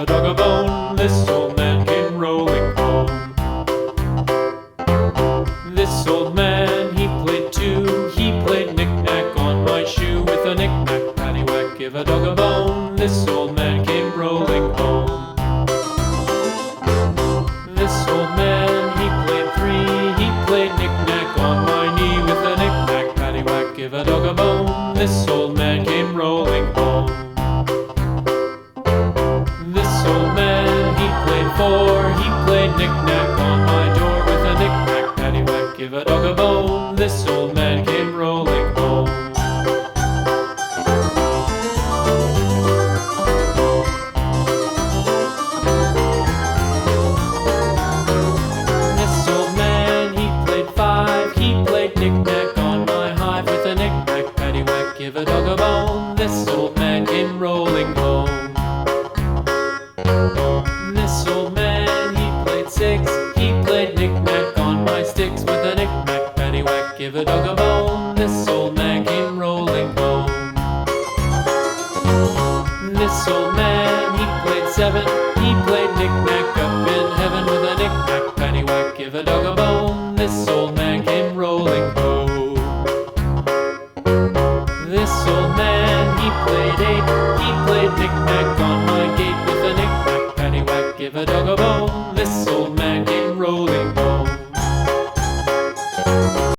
a dog a bone. This old man came rolling home. This old man, he played too. He played knick-knack on my shoe. With a knick-knack, paddywhack, give a dog a bone. This old man came rolling home. This old man, he played three. He played knick-knack on my knee. With a knick-knack, paddywhack, give a dog a bone. This old man came rolling home. This old man, he played four. He played knick-knack on my door. With a knick-knack, paddywhack, give a dog a bone. This old man came rolling home. This old man, he played five. He played knick-knack on my hive. With a knick-knack, paddywhack, give a dog a bone. This old man came rolling home.